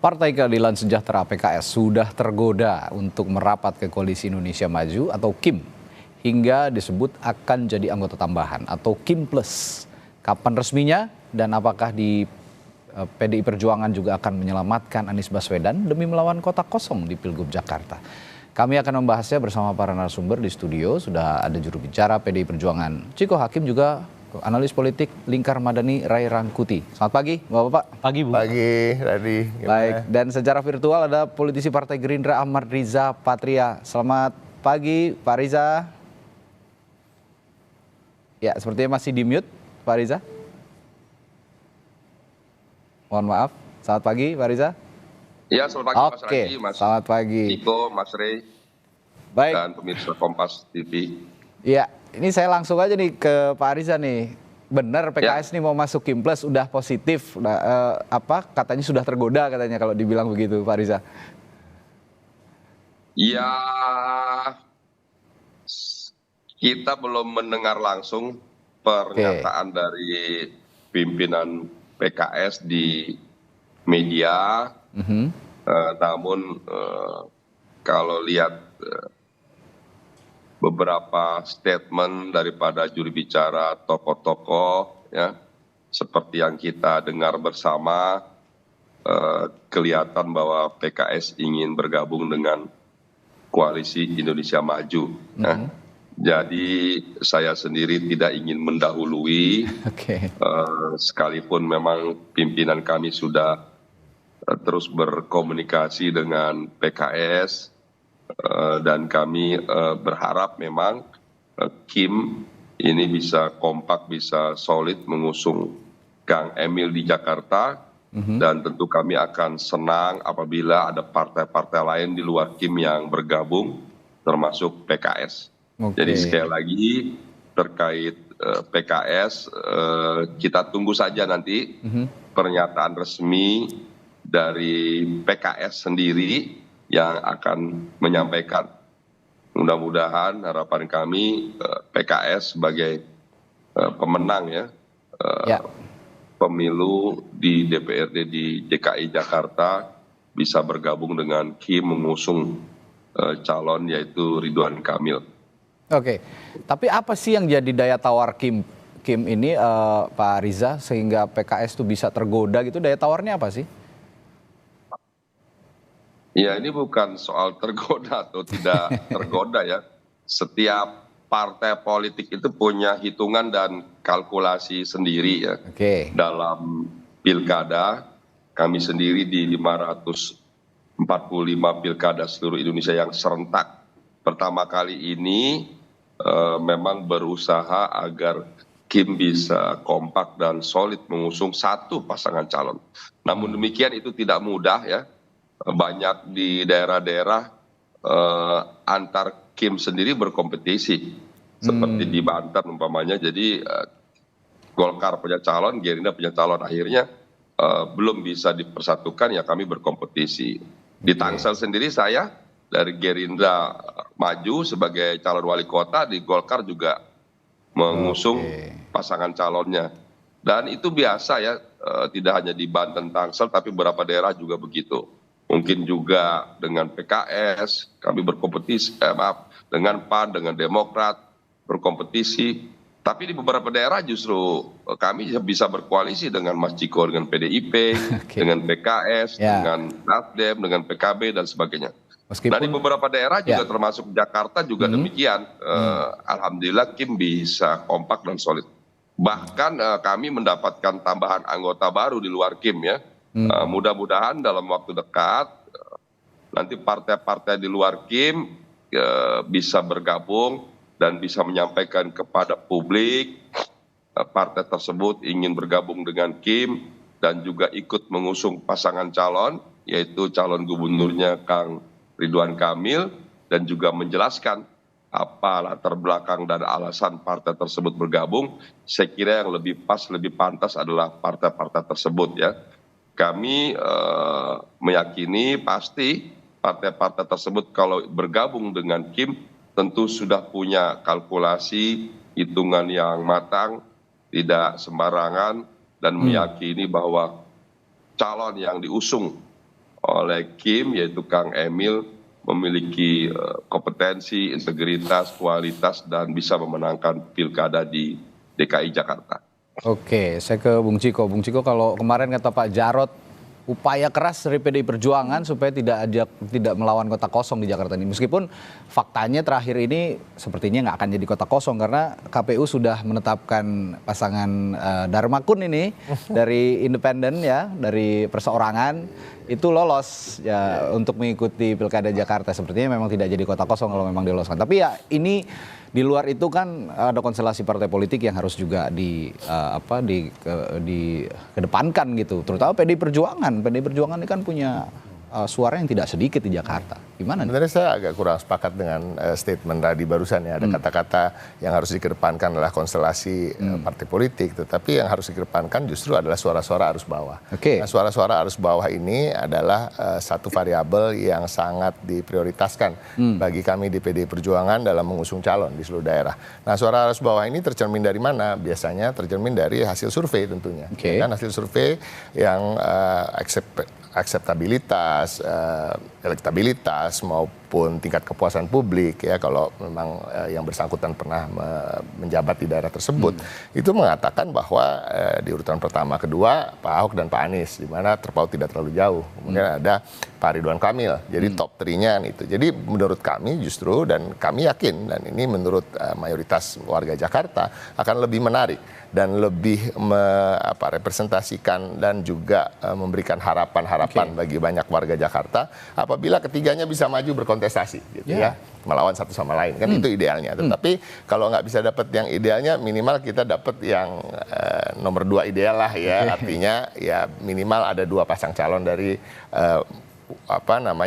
Partai Keadilan Sejahtera (PKS) sudah tergoda untuk merapat ke Koalisi Indonesia Maju atau KIM, hingga disebut akan jadi anggota tambahan atau KIM Plus. Kapan resminya dan apakah di PDI Perjuangan juga akan menyelamatkan Anies Baswedan demi melawan kota kosong di Pilgub Jakarta? Kami akan membahasnya bersama para narasumber di studio. Sudah ada juru bicara PDI Perjuangan Ciko Hakim, juga analis politik Lingkar Madani Ray Rangkuti. Selamat pagi Bapak-Bapak. Pagi Bu. Pagi Radi. Baik, dan secara virtual ada politisi Partai Gerindra Ahmad Riza Patria. Selamat pagi Pak Riza. Ya, sepertinya masih di mute Pak Riza. Mohon maaf. Selamat pagi Pak Riza. Ya, selamat pagi Mas Radi, Mas selamat pagi. Ciko, Mas Ray, Baik. dan pemirsa Kompas TV. Ya, ini saya langsung aja nih ke Pak Riza nih. Benar PKS nih mau masuk KIM Plus, udah positif, katanya sudah tergoda katanya kalau dibilang begitu Pak Riza. Ya, kita belum mendengar langsung pernyataan dari pimpinan PKS di media. Namun kalau lihat beberapa statement daripada juru bicara tokoh-tokoh, ya, seperti yang kita dengar bersama, kelihatan bahwa PKS ingin bergabung dengan Koalisi Indonesia Maju. Jadi saya sendiri tidak ingin mendahului, sekalipun memang pimpinan kami sudah terus berkomunikasi dengan PKS, dan kami berharap memang KIM ini bisa kompak, bisa solid mengusung Kang Emil di Jakarta, dan tentu kami akan senang apabila ada partai-partai lain di luar KIM yang bergabung, termasuk PKS. Jadi sekali lagi terkait PKS, kita tunggu saja nanti pernyataan resmi dari PKS sendiri yang akan menyampaikan. Mudah-mudahan harapan kami PKS sebagai pemenang ya, pemilu di DPRD di DKI Jakarta bisa bergabung dengan KIM mengusung calon yaitu Ridwan Kamil. Oke, tapi apa sih yang jadi daya tawar KIM ini Pak Riza sehingga PKS itu bisa tergoda gitu? Daya tawarnya apa sih? Ya, ini bukan soal tergoda atau tidak tergoda ya. Setiap partai politik itu punya hitungan dan kalkulasi sendiri ya. Dalam pilkada, kami sendiri di 545 pilkada seluruh Indonesia yang serentak pertama kali ini memang berusaha agar KIM bisa kompak dan solid mengusung satu pasangan calon. Namun demikian itu tidak mudah ya. Banyak di daerah-daerah antar KIM sendiri berkompetisi, seperti di Banten umpamanya. Jadi Golkar punya calon, Gerindra punya calon, akhirnya belum bisa dipersatukan, ya kami berkompetisi. Di Tangsel sendiri saya dari Gerindra maju sebagai calon wali kota, di Golkar juga mengusung pasangan calonnya. Dan itu biasa ya, tidak hanya di Banten, Tangsel, tapi beberapa daerah juga begitu. Mungkin juga dengan PKS, kami berkompetisi, dengan PAN, dengan Demokrat, berkompetisi. Tapi di beberapa daerah justru kami bisa berkoalisi dengan Mas Ciko, dengan PDIP, dengan PKS, dengan Nasdem, dengan PKB, dan sebagainya. Nah di beberapa daerah juga termasuk Jakarta juga demikian. Alhamdulillah KIM bisa kompak dan solid. Bahkan kami mendapatkan tambahan anggota baru di luar KIM ya. Mudah-mudahan dalam waktu dekat nanti partai-partai di luar KIM bisa bergabung dan bisa menyampaikan kepada publik partai tersebut ingin bergabung dengan KIM dan juga ikut mengusung pasangan calon, yaitu calon gubernurnya Kang Ridwan Kamil, dan juga menjelaskan apa latar belakang dan alasan partai tersebut bergabung. Saya kira yang lebih pas, lebih pantas adalah partai-partai tersebut ya. Kami meyakini pasti partai-partai tersebut kalau bergabung dengan KIM tentu sudah punya kalkulasi, hitungan yang matang, tidak sembarangan, dan meyakini bahwa calon yang diusung oleh Kim, yaitu Kang Emil, memiliki kompetensi, integritas, kualitas, dan bisa memenangkan pilkada di DKI Jakarta. Oke, saya ke Bung Ciko. Bung Ciko, kalau kemarin kata Pak Jarod, upaya keras dari PDI Perjuangan supaya tidak melawan kota kosong di Jakarta ini. Meskipun faktanya terakhir ini sepertinya nggak akan jadi kota kosong karena KPU sudah menetapkan pasangan Dharma Kun ini dari independen ya, dari perseorangan itu lolos ya untuk mengikuti Pilkada Jakarta. Sepertinya memang tidak jadi kota kosong kalau memang diloloskan. Tapi ya ini di luar itu kan ada konstelasi partai politik yang harus juga dikedepankan gitu. Terutama PDI Perjuangan. PDI Perjuangan ini kan punya suara yang tidak sedikit di Jakarta. Gimana nih? Sebenarnya saya agak kurang sepakat dengan statement tadi barusan ya. Ada kata-kata yang harus dikedepankan adalah konstelasi partai politik. Tetapi yang harus dikedepankan justru adalah suara-suara arus bawah. Nah, suara-suara arus bawah ini adalah satu variabel yang sangat diprioritaskan bagi kami di PDI Perjuangan dalam mengusung calon di seluruh daerah. Nah, suara arus bawah ini tercermin dari mana? Biasanya tercermin dari hasil survei tentunya. Kan hasil survei yang akseptabilitas, elektabilitas maupun tingkat kepuasan publik ya kalau memang yang bersangkutan pernah menjabat di daerah tersebut itu mengatakan bahwa di urutan pertama, kedua Pak Ahok dan Pak Anies di mana terpaut tidak terlalu jauh. Kemudian ada Pak Ridwan Kamil. Jadi top 3-nya itu. Jadi menurut kami justru dan kami yakin dan ini menurut mayoritas warga Jakarta akan lebih menarik dan lebih representasikan dan juga memberikan harapan-harapan bagi banyak warga Jakarta apabila ketiganya bisa maju berkontestasi gitu ya melawan satu sama lain kan itu idealnya. Tetapi kalau nggak bisa dapat yang idealnya minimal kita dapat yang nomor 2 ideal lah ya artinya ya minimal ada 2 pasang calon dari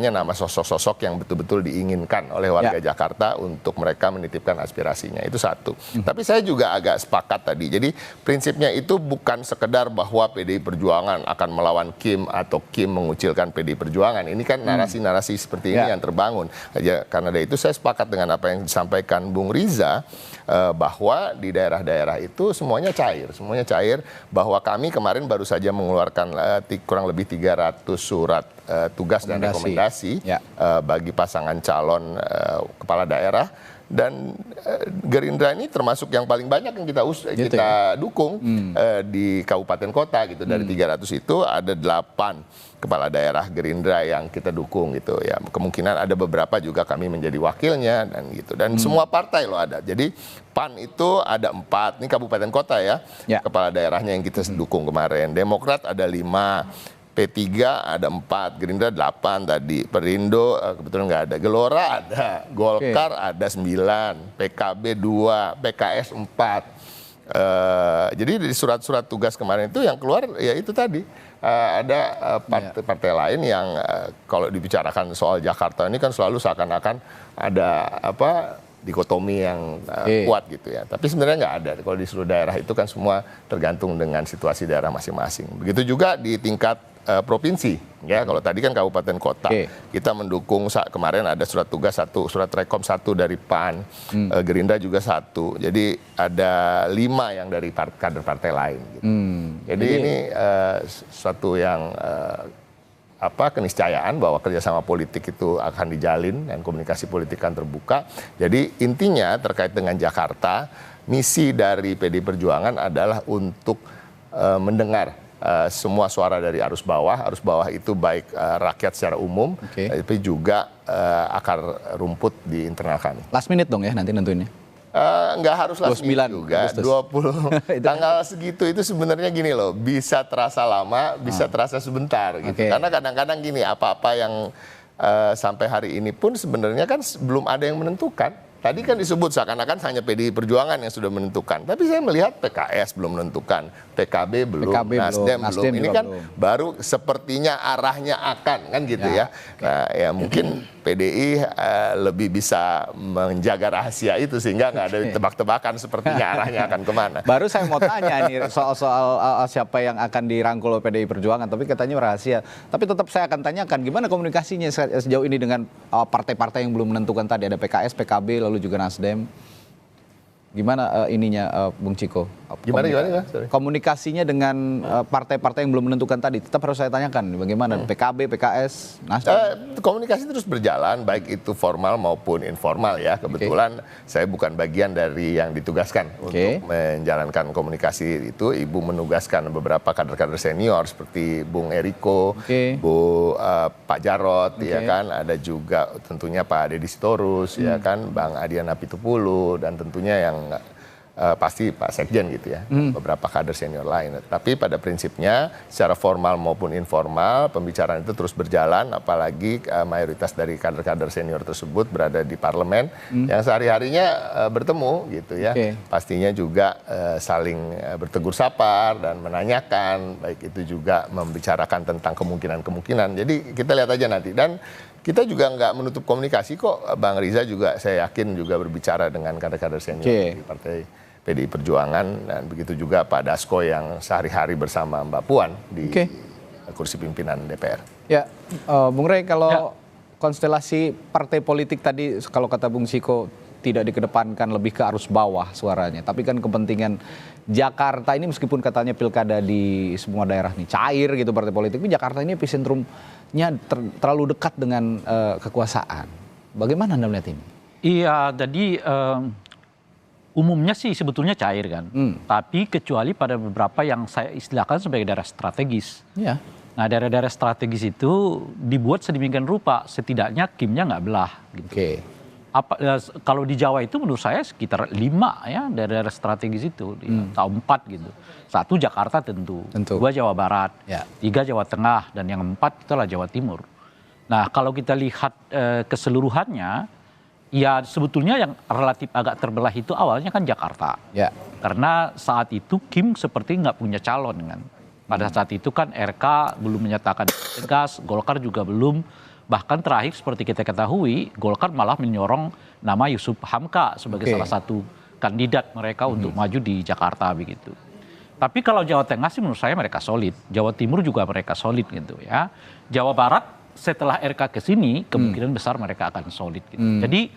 nama sosok-sosok yang betul-betul diinginkan oleh warga Jakarta untuk mereka menitipkan aspirasinya. Itu satu. Tapi saya juga agak sepakat tadi. Jadi prinsipnya itu bukan sekedar bahwa PDI Perjuangan akan melawan Kim atau Kim mengucilkan PDI Perjuangan. Ini kan narasi-narasi seperti ini yang terbangun. Karena dari itu saya sepakat dengan apa yang disampaikan Bung Riza bahwa di daerah-daerah itu semuanya cair. Semuanya cair bahwa kami kemarin baru saja mengeluarkan kurang lebih 300 surat tugas dan rekomendasi bagi pasangan calon kepala daerah dan Gerindra ini termasuk yang paling banyak yang kita dukung di kabupaten kota gitu. Dari 300 itu ada 8 kepala daerah Gerindra yang kita dukung gitu ya. Kemungkinan ada beberapa juga kami menjadi wakilnya dan gitu. Dan semua partai loh ada. Jadi PAN itu ada 4, ini kabupaten kota ya. Kepala daerahnya yang kita dukung kemarin. Demokrat ada 5. P3 ada 4, Gerindra 8 tadi, Perindo kebetulan nggak ada, Gelora ada, Golkar ada 9, PKB 2, PKS 4. Jadi di surat-surat tugas kemarin itu yang keluar ya itu tadi ada partai-partai lain yang kalau dibicarakan soal Jakarta ini kan selalu seakan-akan ada dikotomi yang kuat gitu ya. Tapi sebenarnya nggak ada. Kalau di seluruh daerah itu kan semua tergantung dengan situasi daerah masing-masing. Begitu juga di tingkat provinsi ya. Kalau tadi kan kabupaten kota kita mendukung kemarin ada surat tugas 1, surat rekom 1 dari PAN, Gerindra juga 1. Jadi ada 5 yang dari kader partai lain gitu. Jadi ini suatu yang keniscayaan bahwa kerjasama politik itu akan dijalin dan komunikasi politik akan terbuka. Jadi intinya terkait dengan Jakarta, misi dari PDI Perjuangan adalah untuk mendengar semua suara dari arus bawah itu baik rakyat secara umum, tapi juga akar rumput di internal kami. Last minute dong ya nanti nentuinnya? Nggak harus last minute juga, Agustus. 20 tanggal segitu itu sebenarnya gini loh, bisa terasa lama, bisa terasa sebentar gitu. Karena kadang-kadang gini, apa-apa yang sampai hari ini pun sebenarnya kan belum ada yang menentukan. Tadi kan disebut seakan-akan hanya PDI Perjuangan yang sudah menentukan. Tapi saya melihat PKS belum menentukan, PKB belum, Nasdem belum. Ini kan baru sepertinya arahnya akan, kan gitu ya. Nah ya mungkin PDI lebih bisa menjaga rahasia itu sehingga nggak ada tebak-tebakan sepertinya arahnya akan kemana. Baru saya mau tanya nih soal siapa yang akan dirangkul oleh PDI Perjuangan, tapi katanya rahasia. Tapi tetap saya akan tanyakan gimana komunikasinya sejauh ini dengan partai-partai yang belum menentukan tadi, ada PKS, PKB, lalu juga Nasdem. Gimana Bung Ciko? Gimana? Sorry. Komunikasinya dengan partai-partai yang belum menentukan tadi, tetap harus saya tanyakan. Bagaimana? PKB, PKS, Nasdem? Komunikasi terus berjalan, baik itu formal maupun informal ya. Kebetulan saya bukan bagian dari yang ditugaskan untuk menjalankan komunikasi itu. Ibu menugaskan beberapa kader-kader senior seperti Bung Eriko, Pak Jarot, ya kan. Ada juga tentunya Pak Deddy Sitorus, ya kan, Bang Adian Apitupulu, dan tentunya yang pasti Pak Sekjen gitu ya, beberapa kader senior lain. Tapi pada prinsipnya secara formal maupun informal pembicaraan itu terus berjalan, apalagi mayoritas dari kader-kader senior tersebut berada di parlemen yang sehari-harinya bertemu gitu ya. Pastinya juga saling bertegur sapa dan menanyakan, baik itu juga membicarakan tentang kemungkinan-kemungkinan. Jadi kita lihat aja nanti, dan kita juga nggak menutup komunikasi kok. Bang Riza juga saya yakin juga berbicara dengan kader-kader senior di Partai PDI Perjuangan, dan begitu juga Pak Dasko yang sehari-hari bersama Mbak Puan di kursi pimpinan DPR. Ya, Bung Rey, kalau konstelasi partai politik tadi, kalau kata Bung Ciko, tidak dikedepankan, lebih ke arus bawah suaranya. Tapi kan kepentingan Jakarta ini, meskipun katanya pilkada di semua daerah nih cair gitu partai politik, tapi Jakarta ini epicentrumnya terlalu dekat dengan kekuasaan. Bagaimana Anda melihat ini? Iya, jadi umumnya sih sebetulnya cair kan. Tapi kecuali pada beberapa yang saya istilahkan sebagai daerah strategis. Iya. Nah, daerah-daerah strategis itu dibuat sedemikian rupa, setidaknya kimnya nggak belah. Gitu. Kalau di Jawa itu menurut saya sekitar 5 ya daerah strategis itu, atau 4 gitu. 1 Jakarta tentu. 2 Jawa Barat, 3 Jawa Tengah, dan yang 4 itulah Jawa Timur. Nah, kalau kita lihat keseluruhannya, ya sebetulnya yang relatif agak terbelah itu awalnya kan Jakarta. Karena saat itu Kim seperti nggak punya calon kan. Pada saat itu kan RK belum menyatakan tegas, Golkar juga belum. Bahkan terakhir seperti kita ketahui, Golkar malah menyorong nama Yusuf Hamka sebagai salah satu kandidat mereka untuk maju di Jakarta begitu. Tapi kalau Jawa Tengah sih menurut saya mereka solid. Jawa Timur juga mereka solid gitu ya. Jawa Barat setelah RK ke sini kemungkinan besar mereka akan solid gitu. Jadi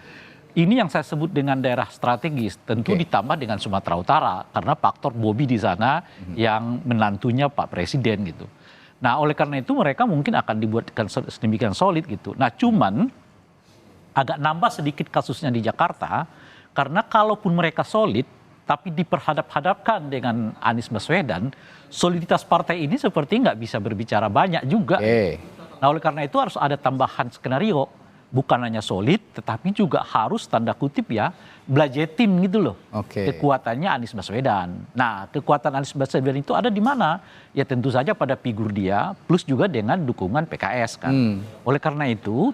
ini yang saya sebut dengan daerah strategis, tentu ditambah dengan Sumatera Utara karena faktor Bobi di sana yang menantunya Pak Presiden gitu. Nah, oleh karena itu mereka mungkin akan dibuatkan sedemikian solid gitu. Nah, cuman agak nambah sedikit kasusnya di Jakarta karena kalaupun mereka solid tapi diperhadap-hadapkan dengan Anies Baswedan, soliditas partai ini seperti nggak bisa berbicara banyak juga. Nah, oleh karena itu harus ada tambahan skenario. Bukan hanya solid, tetapi juga harus tanda kutip ya, belajetin gitu loh. Kekuatannya Anies Baswedan. Nah, kekuatan Anies Baswedan itu ada di mana? Ya tentu saja pada figur dia, plus juga dengan dukungan PKS kan. Oleh karena itu,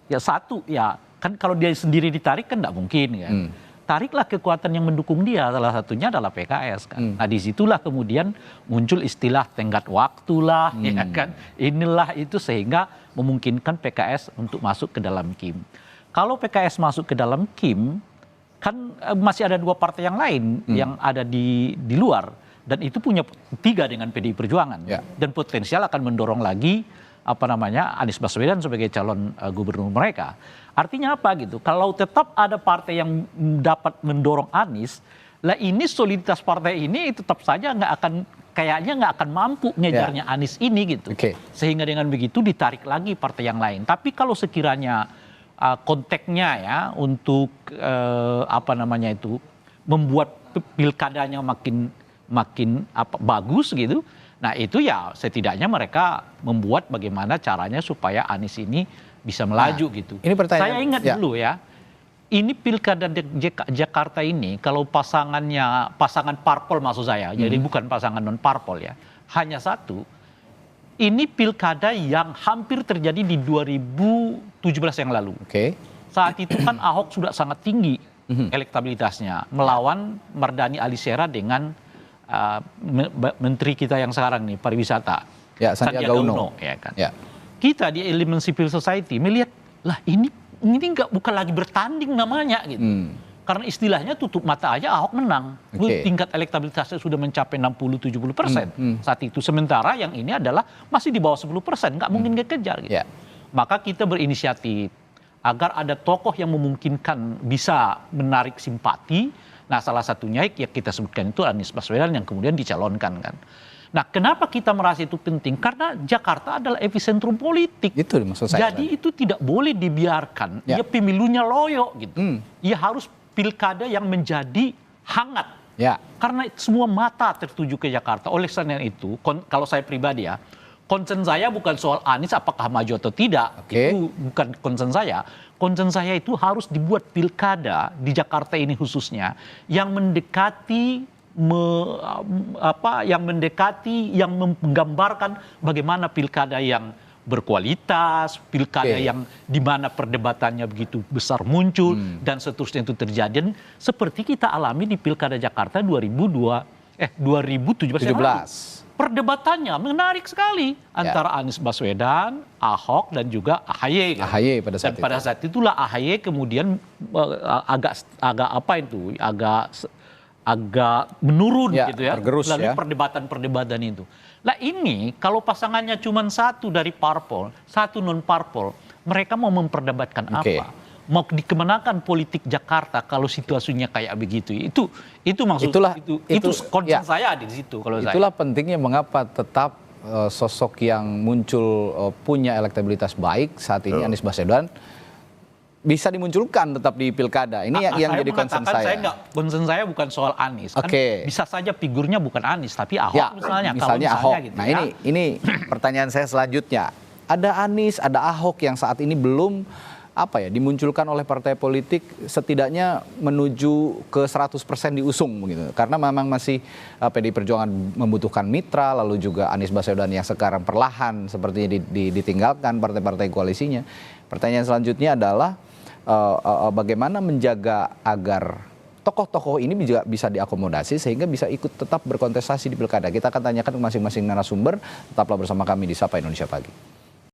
ya satu, ya kan kalau dia sendiri ditarik kan nggak mungkin kan. Tariklah kekuatan yang mendukung dia, salah satunya adalah PKS kan. Nah, disitulah kemudian muncul istilah tenggat waktu lah, ya kan. Inilah itu sehingga memungkinkan PKS untuk masuk ke dalam Kim. Kalau PKS masuk ke dalam Kim, kan masih ada 2 partai yang lain yang ada di luar. Dan itu punya 3 dengan PDI Perjuangan. Dan potensial akan mendorong lagi Anies Baswedan sebagai calon gubernur mereka. Artinya apa gitu? Kalau tetap ada partai yang dapat mendorong Anies, lah ini soliditas partai ini tetap saja kayaknya nggak akan mampu ngejarnya Anies ini gitu. Sehingga dengan begitu ditarik lagi partai yang lain. Tapi kalau sekiranya konteksnya ya untuk membuat pilkadanya makin bagus gitu. Nah itu ya setidaknya mereka membuat bagaimana caranya supaya Anies ini bisa melaju gitu. Ini saya ingat dulu ya, ini pilkada Jakarta ini kalau pasangan parpol maksud saya, jadi bukan pasangan non parpol ya, hanya satu. Ini pilkada yang hampir terjadi di 2017 yang lalu. Saat itu kan Ahok sudah sangat tinggi elektabilitasnya, melawan Mardhani Alisera dengan menteri kita yang sekarang nih pariwisata, Sandiaga Uno. Ya kan. Kita di elemen civil society melihat lah ini bukan lagi bertanding namanya gitu. Karena istilahnya tutup mata aja Ahok menang. Tingkat elektabilitasnya sudah mencapai 60-70% saat itu. Sementara yang ini adalah masih di bawah 10%, nggak mungkin kekejar gitu. Maka kita berinisiatif agar ada tokoh yang memungkinkan bisa menarik simpati Nah salah satunya yang kita sebutkan itu Anies Baswedan yang kemudian dicalonkan kan. Nah kenapa kita merasa itu penting? Karena Jakarta adalah epicentrum politik. Itu maksud saya. Jadi itu tidak boleh dibiarkan. Ya pemilunya loyo gitu. Ya harus pilkada yang menjadi hangat. Ya. Karena semua mata tertuju ke Jakarta. Oleh karena itu, kalau saya pribadi ya, concern saya bukan soal Anies apakah maju atau tidak. Itu bukan concern saya. Concern saya itu harus dibuat pilkada di Jakarta ini khususnya yang mendekati yang menggambarkan bagaimana pilkada yang berkualitas, pilkada yang di mana perdebatannya begitu besar muncul dan seterusnya itu terjadi. Dan seperti kita alami di pilkada Jakarta 2017. Perdebatannya menarik sekali antara Anies Baswedan, Ahok dan juga AHY. AHY pada saat dan pada saat itulah AHY kemudian agak menurun gitu ya. Tergerus lalu perdebatan itu. Nah ini kalau pasangannya cuma satu dari parpol, satu non parpol, mereka mau memperdebatkan apa? Mau dikemenakan politik Jakarta kalau situasinya kayak begitu? Itu maksud itu concern saya di situ kalau itulah pentingnya mengapa tetap sosok yang muncul punya elektabilitas baik saat ini Anies Baswedan bisa dimunculkan tetap di pilkada. Ini yang jadi concern saya. Concern saya bukan soal Anies. Kan bisa saja figurnya bukan Anies, tapi Ahok misalnya. Misalnya Ahok. Gitu, nah ini pertanyaan saya selanjutnya. Ada Anies, ada Ahok yang saat ini belum dimunculkan oleh partai politik setidaknya menuju ke 100% diusung gitu. Karena memang masih PDI Perjuangan membutuhkan mitra, lalu juga Anies Baswedan yang sekarang perlahan sepertinya ditinggalkan partai-partai koalisinya. Pertanyaan selanjutnya adalah bagaimana menjaga agar tokoh-tokoh ini juga bisa diakomodasi sehingga bisa ikut tetap berkontestasi di pilkada. Kita akan tanyakan ke masing-masing narasumber. Tetaplah bersama kami di Sapa Indonesia Pagi.